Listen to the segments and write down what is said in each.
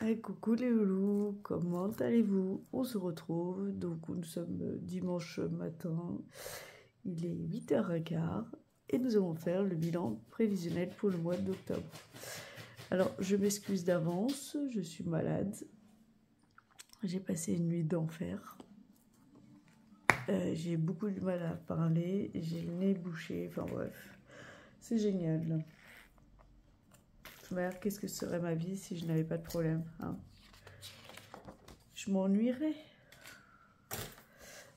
Hey, coucou les loulous, comment allez-vous? On se retrouve, donc nous sommes dimanche matin, il est 8h15 et nous allons faire le bilan prévisionnel pour le mois d'octobre. Alors je m'excuse d'avance, je suis malade, j'ai passé une nuit d'enfer, j'ai beaucoup de mal à parler, j'ai le nez bouché, enfin bref, c'est génial. Merde, qu'est-ce que serait ma vie si je n'avais pas de problème, hein? Je m'ennuierais.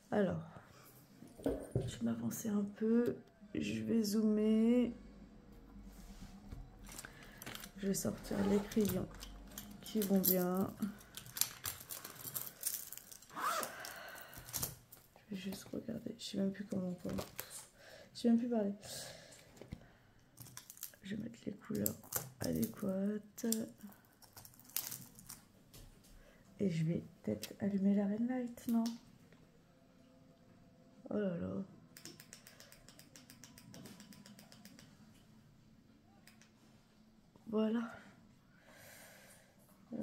Alors, je vais m'avancer un peu, je vais zoomer, je vais sortir les crayons qui vont bien. Je vais juste regarder, je sais même plus comment on parle. Je sais même plus parler. Je vais mettre les couleurs adéquates. Et je vais peut-être allumer la ring light, non? Oh là là. Voilà. Ouais,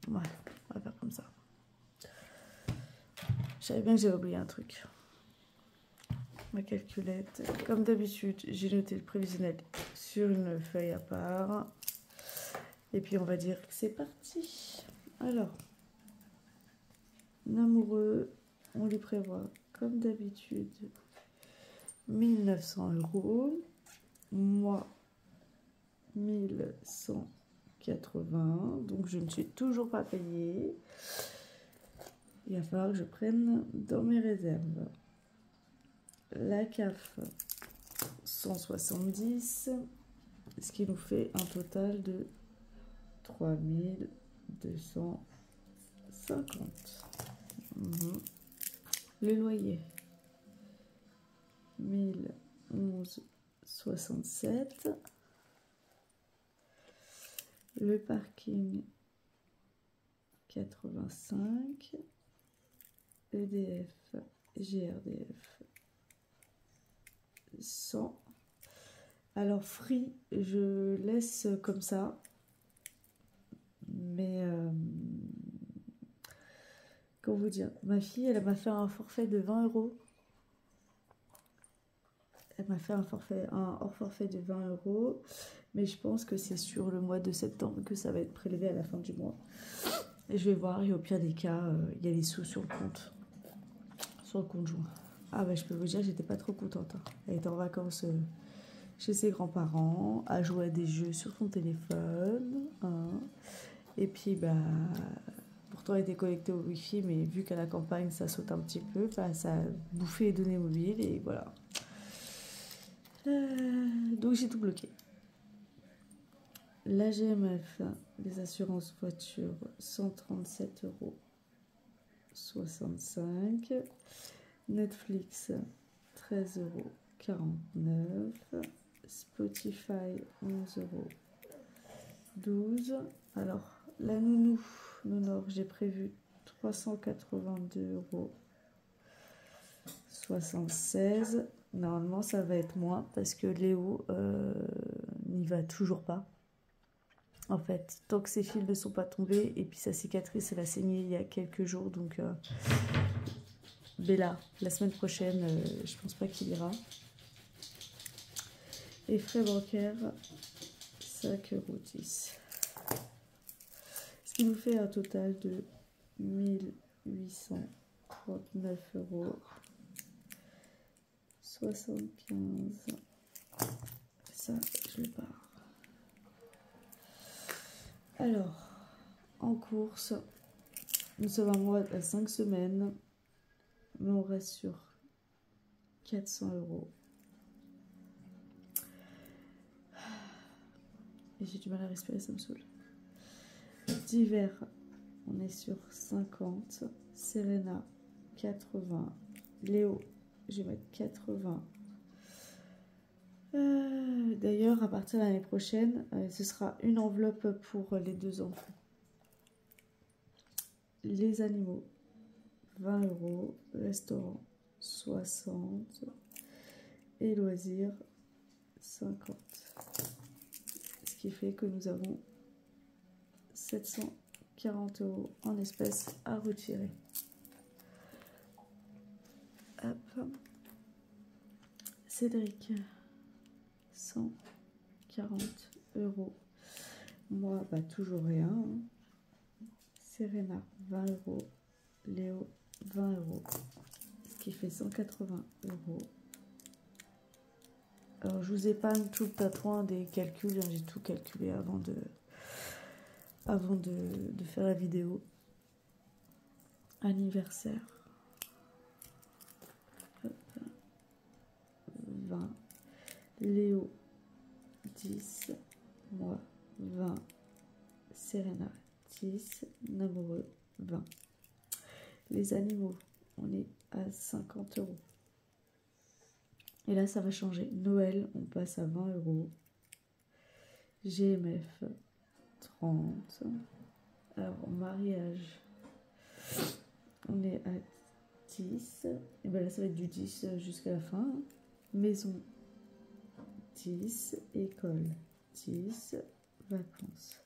on va faire comme ça. Je savais bien que j'avais oublié un truc. Ma calculette. Comme d'habitude, j'ai noté le prévisionnel sur une feuille à part. Et puis on va dire que c'est parti. Alors, l'amoureux, on lui prévoit comme d'habitude 1900 €. Moi, 1180. Donc je ne suis toujours pas payée. Il va falloir que je prenne dans mes réserves. La CAF, 170. Ce qui nous fait un total de 3250. Le loyer, 1011,67. Le parking, 85. EDF, GRDF, 100. Alors Free, je laisse comme ça. Mais comment vous dire, ma fille, elle m'a fait un forfait de 20 €. Elle m'a fait un hors forfait de 20 €. Mais je pense que c'est sur le mois de septembre que ça va être prélevé à la fin du mois. Et je vais voir, et au pire des cas, il y a les sous sur le compte. Sur le compte joint. Ah bah je peux vous dire, j'étais pas trop contente. Elle était en vacances chez ses grands-parents, à jouer à des jeux sur son téléphone. Hein. Et puis bah... Pourtant, elle était connectée au Wi-Fi, mais vu qu'à la campagne, ça saute un petit peu, bah, ça a bouffé les données mobiles, et voilà. Donc, j'ai tout bloqué. La GMF, les assurances voitures, 137,65 €. Netflix, 13,49 €. Spotify, 11,12 €. Alors, la nounou, j'ai prévu 382,76 €. Normalement, ça va être moins parce que Léo n'y va toujours pas. En fait, tant que ses fils ne sont pas tombés, et puis sa cicatrice, elle a saigné il y a quelques jours. Donc, Bella, la semaine prochaine, je pense pas qu'il ira. Et frais bancaires, 5,10 €. Ce qui nous fait un total de 1839,75 €. Ça, je le pars. Alors, en course, nous sommes à mois à 5 semaines, mais on reste sur 400 €. Et j'ai du mal à respirer, ça me saoule. D'hiver, on est sur 50. Serena, 80. Léo, je vais mettre 80. D'ailleurs, à partir de l'année prochaine, ce sera une enveloppe pour les 2 enfants. Les animaux, 20 €. Restaurant, 60. Et loisirs, 50. qui fait que nous avons 740 € en espèces à retirer. Hop. Cédric, 140 €. Moi, bah, toujours rien. Hein. Serena, 20 €. Léo, 20 €. Ce qui fait 180 €. Alors, je vous épargne tout le tatouage des calculs. Hein, j'ai tout calculé avant de faire la vidéo. Anniversaire. 20. Léo, 10. Moi, 20. Serena, 10. Namoureux, 20. Les animaux, on est à 50 €. Et là, ça va changer. Noël, on passe à 20 €. GMF, 30. Alors, mariage, on est à 10. Et bien là, ça va être du 10 jusqu'à la fin. Maison, 10. École, 10. Vacances,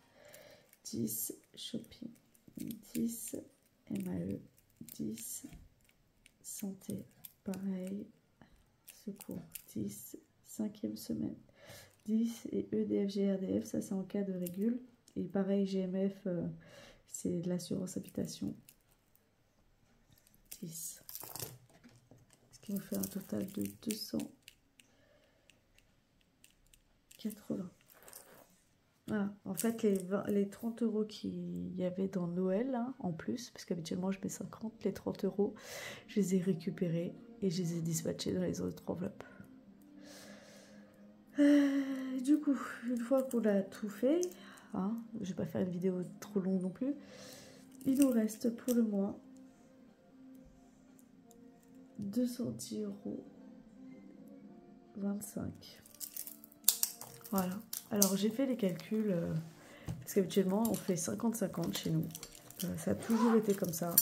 10. Shopping, 10. MAE, 10. Santé, pareil. Secours, 10. 5e semaine, 10. Et EDF, GRDF, ça c'est en cas de régule. Et pareil, GMF, c'est de l'assurance habitation, 10. Ce qui nous fait un total de 280. Voilà. En fait, les 30 € qu'il y avait dans Noël, hein, en plus, parce qu'habituellement je mets 50, les 30 €, je les ai récupérés et je les ai dispatchés dans les autres enveloppes. Du coup, une fois qu'on a tout fait, hein, je ne vais pas faire une vidéo trop longue non plus, il nous reste pour le mois 210 € 25. Voilà. Alors j'ai fait les calculs, parce qu'habituellement on fait 50-50 chez nous. Ça a toujours été comme ça.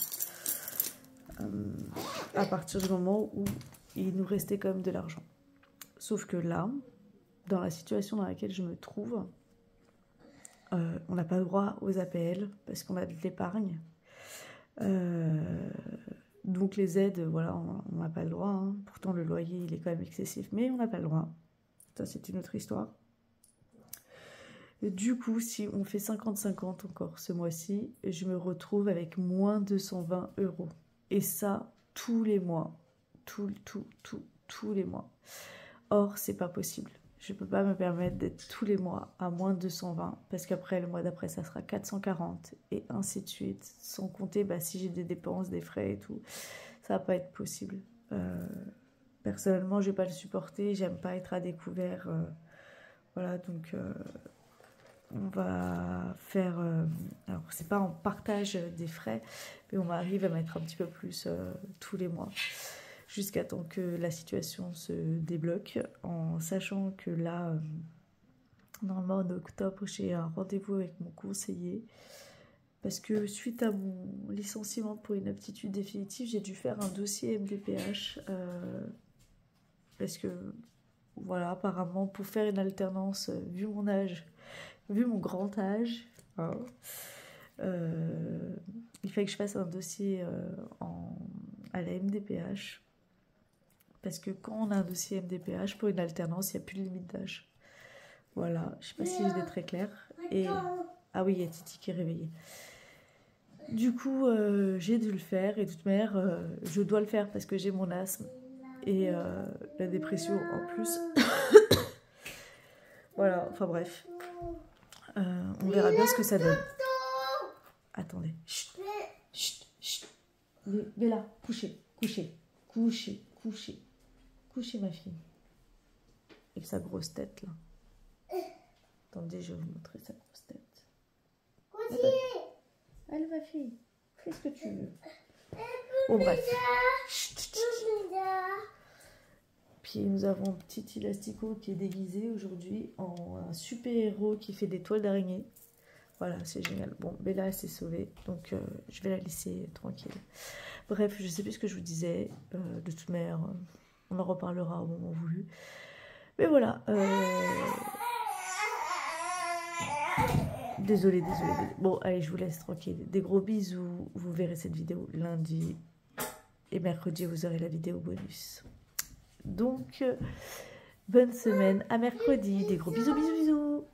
À partir du moment où il nous restait quand même de l'argent. Sauf que là, dans la situation dans laquelle je me trouve, on n'a pas le droit aux APL parce qu'on a de l'épargne. Donc les aides, voilà, on n'a pas le droit. Hein. Pourtant le loyer, il est quand même excessif, mais on n'a pas le droit. Ça, c'est une autre histoire. Et du coup, si on fait 50-50 encore ce mois-ci, je me retrouve avec moins 220 €. Et ça, tous les mois. Tous les mois. Or, c'est pas possible. Je ne peux pas me permettre d'être tous les mois à moins 220 parce qu'après, le mois d'après, ça sera 440 et ainsi de suite. Sans compter bah, si j'ai des dépenses, des frais et tout. Ça va pas être possible. Personnellement, je vais pas le supporter. J'aime pas être à découvert. Voilà, donc on va faire... alors, c'est pas en partage des frais, mais on arrive à mettre un petit peu plus tous les mois. Jusqu'à temps que la situation se débloque, en sachant que là, normalement en octobre, j'ai un rendez-vous avec mon conseiller, parce que suite à mon licenciement pour inaptitude définitive, j'ai dû faire un dossier MDPH, parce que, voilà, apparemment, pour faire une alternance, vu mon âge, vu mon grand âge, hein, il fallait que je fasse un dossier à la MDPH, parce que quand on a un dossier MDPH pour une alternance, il n'y a plus de limite d'âge. Voilà, je ne sais pas si j'étais très claire. Et... ah oui, il y a Titi qui est réveillée. Du coup, j'ai dû le faire. Et de toute manière, je dois le faire parce que j'ai mon asthme et la dépression en plus. Voilà, enfin bref. On verra bien ce que ça donne. Attendez. Chut, chut, chut. Béla, couchez, couchez, couchez, couchez. Couchez ma fille. Avec sa grosse tête là. Attendez, je vais vous montrer sa grosse tête. Allez ma fille, fais ce que tu veux. Bon bref. Puis nous avons un petit élastico qui est déguisé aujourd'hui en un super héros qui fait des toiles d'araignée. Voilà, c'est génial. Bon, Bella s'est sauvée, donc je vais la laisser tranquille. Bref, je sais plus ce que je vous disais. De toute manière, on en reparlera au moment voulu. Mais voilà. Désolée. Bon, allez, je vous laisse tranquille. Des gros bisous. Vous verrez cette vidéo lundi. Et mercredi, vous aurez la vidéo bonus. Donc, bonne semaine. À mercredi. Des gros bisous.